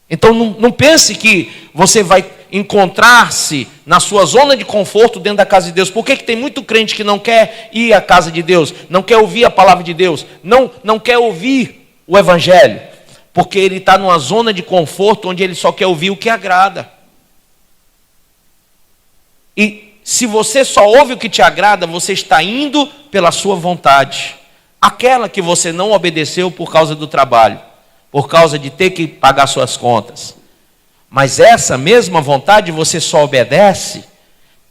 S8: Então não pense que você vai encontrar-se na sua zona de conforto dentro da casa de Deus. Por que tem muito crente que não quer ir à casa de Deus, não quer ouvir a palavra de Deus, não quer ouvir o Evangelho? Porque ele está numa zona de conforto onde ele só quer ouvir o que agrada. E se você só ouve o que te agrada, você está indo pela sua vontade, aquela que você não obedeceu por causa do trabalho, por causa de ter que pagar suas contas. Mas essa mesma vontade você só obedece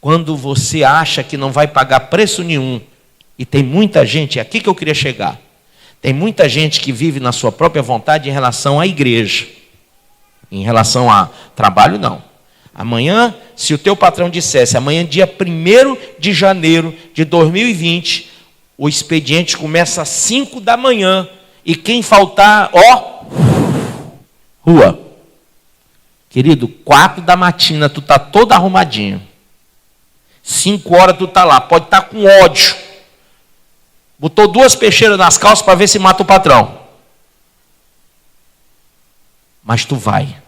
S8: quando você acha que não vai pagar preço nenhum. E tem muita gente, é aqui que eu queria chegar. Tem muita gente que vive na sua própria vontade em relação à igreja. Em relação a trabalho, não. Amanhã, se o teu patrão dissesse, amanhã dia 1º de janeiro de 2020, o expediente começa às 5 da manhã, e quem faltar, rua. Querido, 4 da matina tu está todo arrumadinho. 5 horas tu está lá, pode estar com ódio. Botou 2 peixeiras nas calças para ver se mata o patrão. Mas tu vai.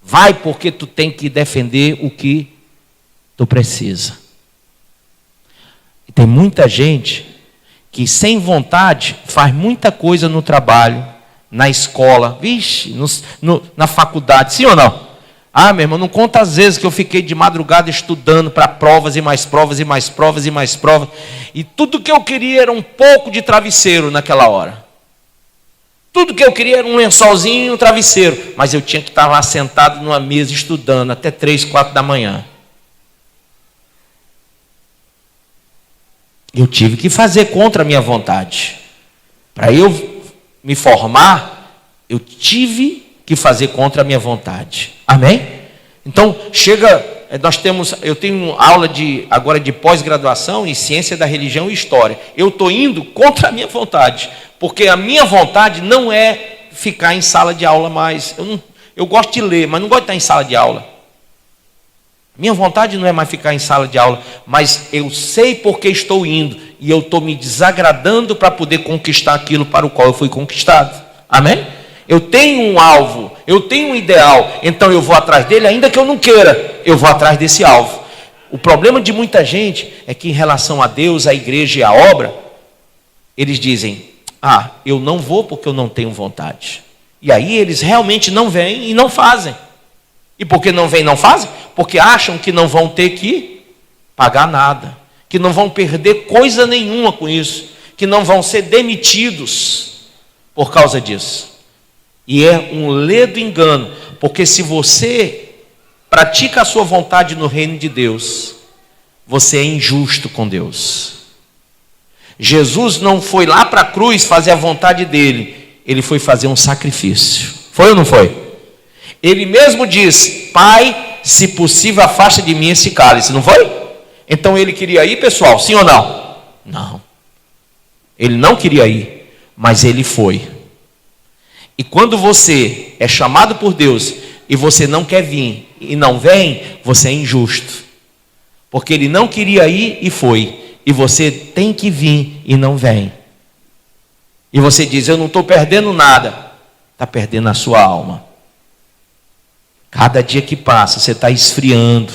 S8: Vai porque tu tem que defender o que tu precisa. E tem muita gente que sem vontade faz muita coisa no trabalho, na escola, vixe, na faculdade, sim ou não? Ah, meu irmão, não conta as vezes que eu fiquei de madrugada estudando para provas e mais provas e mais provas e mais provas. E tudo que eu queria era um pouco de travesseiro naquela hora. Tudo que eu queria era um lençolzinho e um travesseiro. Mas eu tinha que estar lá sentado numa mesa estudando até 3, 4 da manhã. Eu tive que fazer contra a minha vontade. Para eu me formar, eu tive que fazer contra a minha vontade. Amém? Então, eu tenho aula agora de pós-graduação em Ciência da Religião e História. Eu estou indo contra a minha vontade, porque a minha vontade não é ficar em sala de aula mais. Eu gosto de ler, mas não gosto de estar em sala de aula. Minha vontade não é mais ficar em sala de aula, mas eu sei porque estou indo, e eu estou me desagradando para poder conquistar aquilo para o qual eu fui conquistado. Amém? Eu tenho um alvo, eu tenho um ideal, então eu vou atrás dele, ainda que eu não queira, eu vou atrás desse alvo. O problema de muita gente é que em relação a Deus, a igreja e a obra, eles dizem, eu não vou porque eu não tenho vontade. E aí eles realmente não vêm e não fazem. E por que não vêm e não fazem? Porque acham que não vão ter que pagar nada, que não vão perder coisa nenhuma com isso, que não vão ser demitidos por causa disso. E é um ledo engano, porque se você pratica a sua vontade no reino de Deus, você é injusto com Deus. Jesus não foi lá para a cruz fazer a vontade dele, ele foi fazer um sacrifício. Foi ou não foi? Ele mesmo diz, Pai, se possível afasta de mim esse cálice, não foi? Então ele queria ir, pessoal, sim ou não? Não. Ele não queria ir, mas ele foi. E quando você é chamado por Deus e você não quer vir e não vem, você é injusto. Porque ele não queria ir e foi. E você tem que vir e não vem. E você diz, eu não estou perdendo nada. Está perdendo a sua alma. Cada dia que passa, você está esfriando.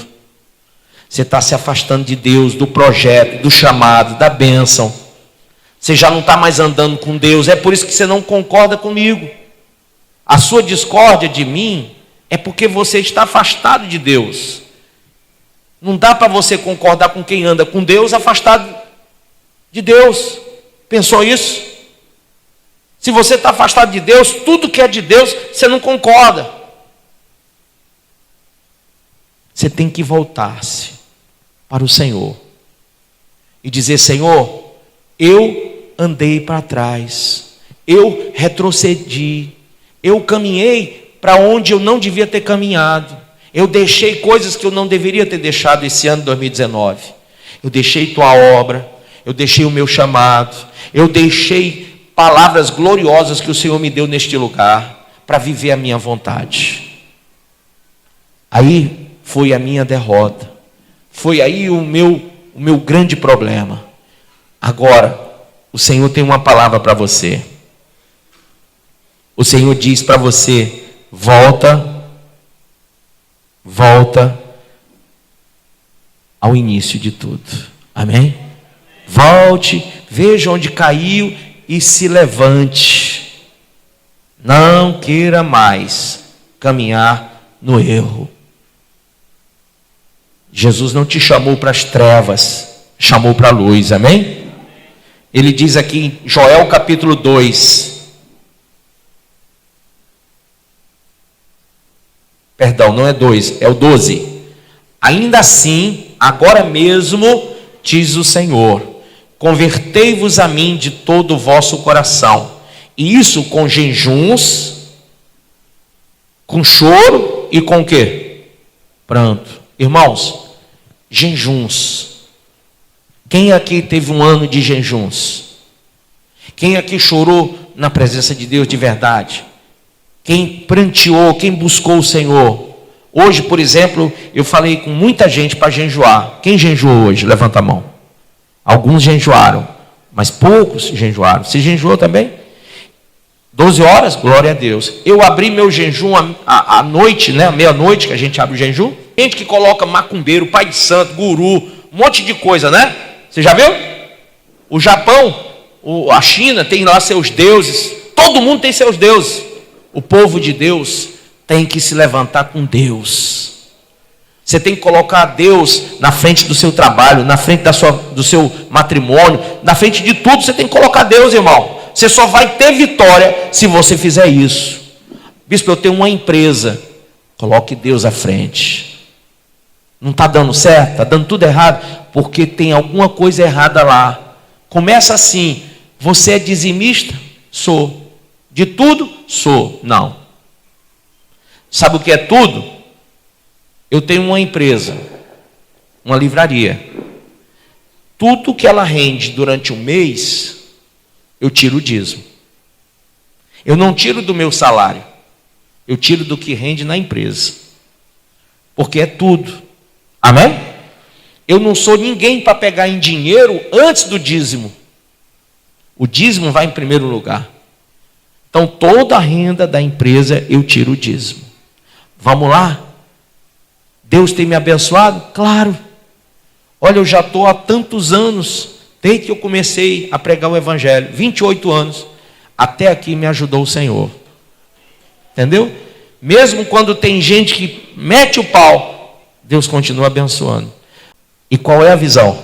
S8: Você está se afastando de Deus, do projeto, do chamado, da bênção. Você já não está mais andando com Deus. É por isso que você não concorda comigo. A sua discórdia de mim é porque você está afastado de Deus. Não dá para você concordar com quem anda com Deus afastado de Deus. Pensou isso? Se você está afastado de Deus, tudo que é de Deus, você não concorda. Você tem que voltar-se para o Senhor e dizer, Senhor, eu andei para trás, eu retrocedi, eu caminhei para onde eu não devia ter caminhado. Eu deixei coisas que eu não deveria ter deixado esse ano de 2019. Eu deixei tua obra, eu deixei o meu chamado, eu deixei palavras gloriosas que o Senhor me deu neste lugar para viver a minha vontade. Aí foi a minha derrota. Foi aí o meu grande problema. Agora, o Senhor tem uma palavra para você. O Senhor diz para você, volta ao início de tudo. Amém? Volte, veja onde caiu e se levante. Não queira mais caminhar no erro. Jesus não te chamou para as trevas, chamou para a luz, amém? Ele diz aqui em Joel capítulo 2, perdão, não é 2, é o 12. Ainda assim, agora mesmo, diz o Senhor, convertei-vos a mim de todo o vosso coração, e isso com jejuns, com choro e com o quê? Pranto. Irmãos, jejuns. Quem aqui teve um ano de jejuns? Quem aqui chorou na presença de Deus de verdade? Quem pranteou, quem buscou o Senhor? Hoje, por exemplo, eu falei com muita gente para jejuar. Quem jejuou hoje? Levanta a mão. Alguns jejuaram, mas poucos jejuaram. Você jejuou também? 12 horas? Glória a Deus. Eu abri meu jejum à noite, né? À meia-noite que a gente abre o jejum. Gente que coloca macumbeiro, pai de santo, guru, um monte de coisa, né? Você já viu? O Japão, a China tem lá seus deuses. Todo mundo tem seus deuses. O povo de Deus tem que se levantar com Deus. Você tem que colocar Deus na frente do seu trabalho, na frente do seu matrimônio, na frente de tudo. Você tem que colocar Deus, irmão. Você só vai ter vitória se você fizer isso. Bispo, eu tenho uma empresa. Coloque Deus à frente. Não está dando certo? Está dando tudo errado? Porque tem alguma coisa errada lá. Começa assim: você é dizimista? Sou. De tudo? Sou. Não. Sabe o que é tudo? Eu tenho uma empresa, uma livraria. Tudo que ela rende durante um mês, eu tiro o dízimo. Eu não tiro do meu salário, eu tiro do que rende na empresa. Porque é tudo. Amém? Eu não sou ninguém para pegar em dinheiro antes do dízimo. O dízimo vai em primeiro lugar. Então toda a renda da empresa eu tiro o dízimo. Vamos lá? Deus tem me abençoado? Claro. Olha, eu já estou há tantos anos, desde que eu comecei a pregar o Evangelho, 28 anos, até aqui me ajudou o Senhor. Entendeu? Mesmo quando tem gente que mete o pau, Deus continua abençoando. E qual é a visão?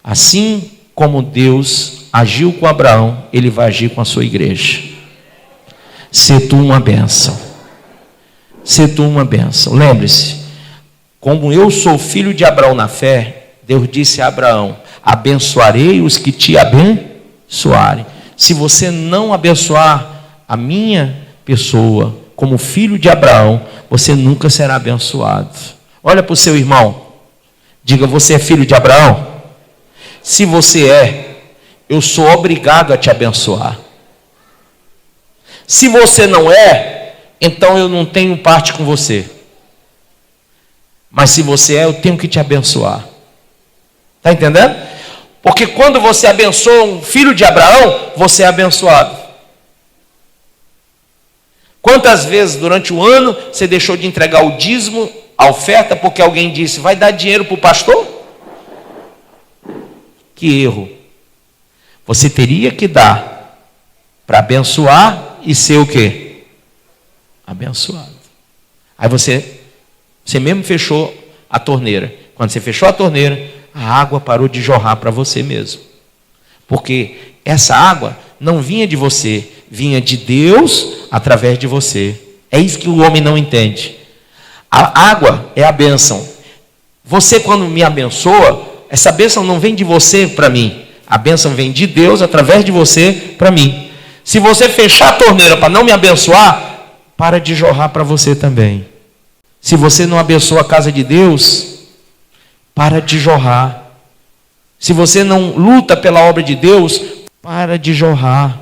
S8: Assim como Deus agiu com Abraão, Ele vai agir com a sua igreja. Se tu uma bênção. Se tu uma bênção. Lembre-se, como eu sou filho de Abraão na fé, Deus disse a Abraão: abençoarei os que te abençoarem. Se você não abençoar a minha pessoa como filho de Abraão, você nunca será abençoado. Olha para o seu irmão, diga: você é filho de Abraão? Se você é, eu sou obrigado a te abençoar. Se você não é, então eu não tenho parte com você. Mas se você é, eu tenho que te abençoar. Está entendendo? Porque quando você abençoa um filho de Abraão, você é abençoado. Quantas vezes durante o ano você deixou de entregar o dízimo, a oferta, porque alguém disse: vai dar dinheiro para o pastor? Que erro. Você teria que dar para abençoar e ser o quê? Abençoado. Aí você mesmo fechou a torneira. Quando você fechou a torneira, a água parou de jorrar para você mesmo. Porque essa água não vinha de você, vinha de Deus através de você. É isso que o homem não entende. A água é a bênção. Você, quando me abençoa, essa bênção não vem de você para mim. A bênção vem de Deus através de você para mim. Se você fechar a torneira para não me abençoar, para de jorrar para você também. Se você não abençoa a casa de Deus, para de jorrar. Se você não luta pela obra de Deus, para de jorrar.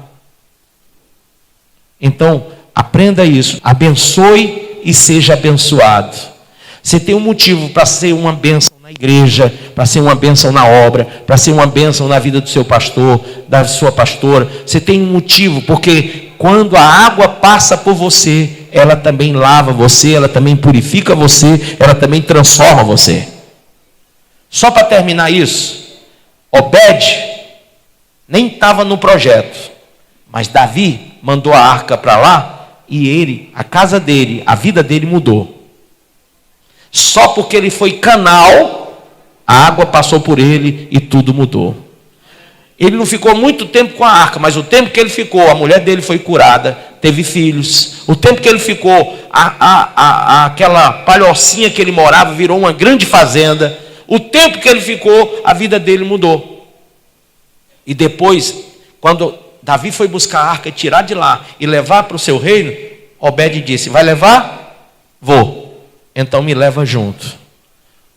S8: Então, aprenda isso. Abençoe e seja abençoado. Você tem um motivo para ser uma bênção na igreja, para ser uma bênção na obra, para ser uma bênção na vida do seu pastor, da sua pastora. Você tem um motivo, porque quando a água passa por você, ela também lava você, ela também purifica você, ela também transforma você. Só para terminar isso, Obed nem estava no projeto, mas Davi mandou a arca para lá e ele, a casa dele, a vida dele mudou. Só porque ele foi canal, a água passou por ele e tudo mudou. Ele não ficou muito tempo com a arca, mas o tempo que ele ficou, a mulher dele foi curada, teve filhos. O tempo que ele ficou, aquela palhocinha que ele morava virou uma grande fazenda. O tempo que ele ficou, a vida dele mudou. E depois, quando Davi foi buscar a arca e tirar de lá e levar para o seu reino, Obed disse: vai levar? Vou. Então me leva junto,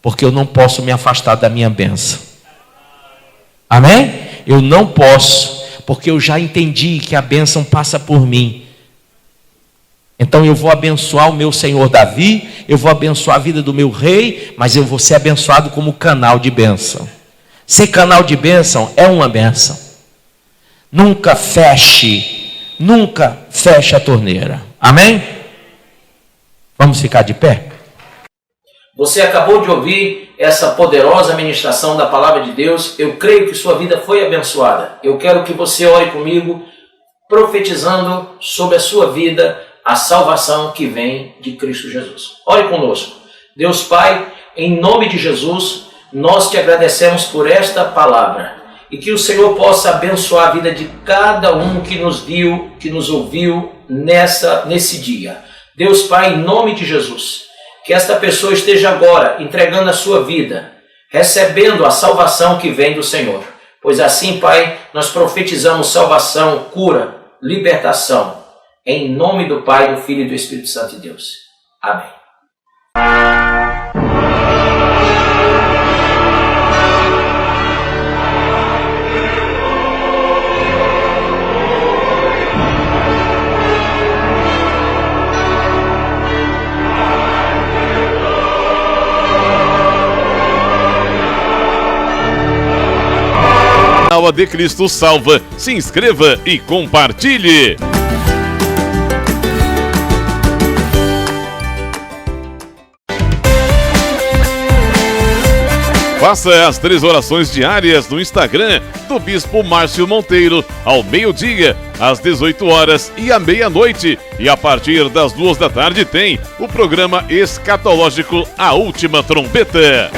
S8: porque eu não posso me afastar da minha bênção. Amém? Eu não posso, porque eu já entendi que a bênção passa por mim. Então eu vou abençoar o meu senhor Davi, eu vou abençoar a vida do meu rei, mas eu vou ser abençoado como canal de bênção. Ser canal de bênção é uma bênção. Nunca feche a torneira. Amém? Vamos ficar de pé? Você acabou de ouvir essa poderosa ministração da Palavra de Deus. Eu creio que sua vida foi abençoada. Eu quero que você ore comigo, profetizando sobre a sua vida a salvação que vem de Cristo Jesus. Ore conosco. Deus Pai, em nome de Jesus, nós te agradecemos por esta palavra e que o Senhor possa abençoar a vida de cada um que nos viu, que nos ouviu nesse dia. Deus Pai, em nome de Jesus, que esta pessoa esteja agora entregando a sua vida, recebendo a salvação que vem do Senhor. Pois assim, Pai, nós profetizamos salvação, cura, libertação, em nome do Pai, do Filho e do Espírito Santo de Deus. Amém.
S6: A de Cristo Salva, se inscreva e compartilhe. Faça as 3 orações diárias no Instagram do Bispo Márcio Monteiro, ao meio-dia, às 18 horas e à meia-noite. E a partir das 2 da tarde tem o programa escatológico A Última Trombeta.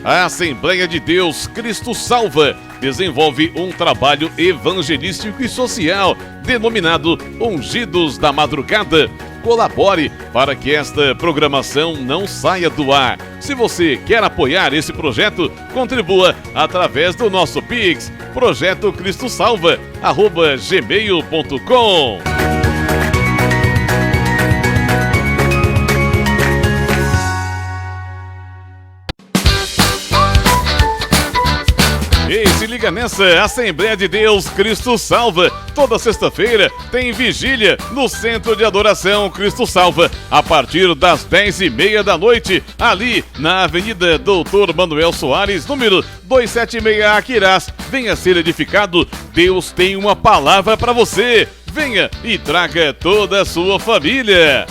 S6: A Assembleia de Deus Cristo Salva desenvolve um trabalho evangelístico e social denominado Ungidos da Madrugada. Colabore para que esta programação não saia do ar. Se você quer apoiar esse projeto, contribua através do nosso Pix, projetocristosalva@gmail.com. E se liga nessa, Assembleia de Deus Cristo Salva. Toda sexta-feira tem vigília no Centro de Adoração Cristo Salva, a partir das 10h30 da noite, ali na Avenida Doutor Manuel Soares, número 276, Aquirás. Venha ser edificado, Deus tem uma palavra para você. Venha e traga toda a sua família.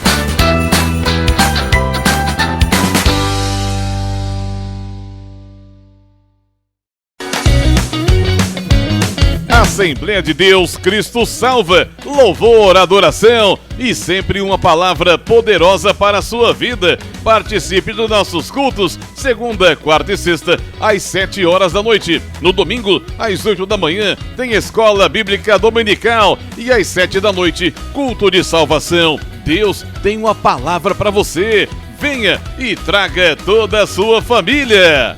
S6: Assembleia de Deus Cristo Salva, louvor, adoração e sempre uma palavra poderosa para a sua vida. Participe dos nossos cultos, segunda, quarta e sexta, às 7 horas da noite. No domingo, às 8 da manhã, tem Escola Bíblica Dominical e às 7 da noite, culto de salvação. Deus tem uma palavra para você. Venha e traga toda a sua família.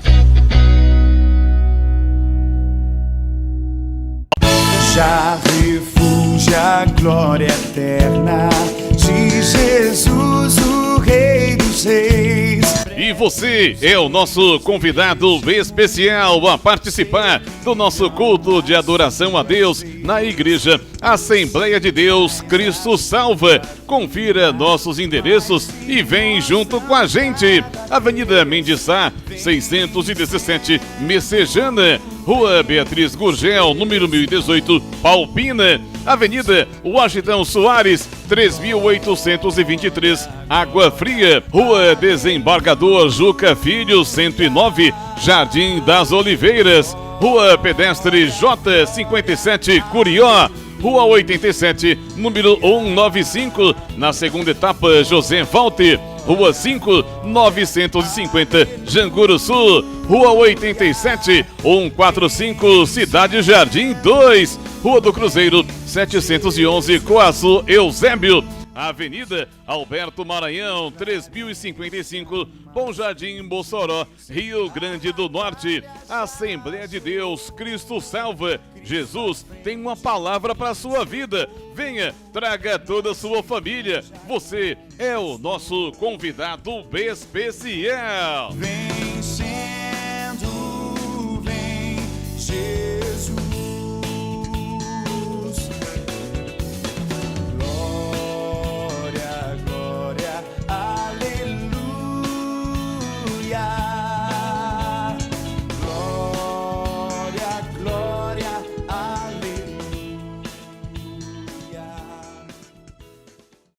S5: Já refúgio a glória eterna de Jesus, o Rei dos Reis.
S6: E você é o nosso convidado especial a participar do nosso culto de adoração a Deus na Igreja Assembleia de Deus Cristo Salva. Confira nossos endereços e vem junto com a gente. Avenida Mendes Sá, 617, Messejana. Rua Beatriz Gurgel, número 1018, Palpina. Avenida Washington Soares, 3823, Água Fria. Rua Desembargador Juca Filho, 109, Jardim das Oliveiras. Rua Pedestre J57, Curió. Rua 87, número 195, na segunda etapa, José Walter. Rua 5, 950, Janguru Sul. Rua 87, 145, Cidade Jardim 2. Rua do Cruzeiro, 711, Coaçu, Eusébio. Avenida Alberto Maranhão, 3055, Bom Jardim, Mossoró, Rio Grande do Norte. Assembleia de Deus Cristo Salva. Jesus tem uma palavra para a sua vida. Venha, traga toda a sua família. Você é o nosso convidado especial.
S5: Vem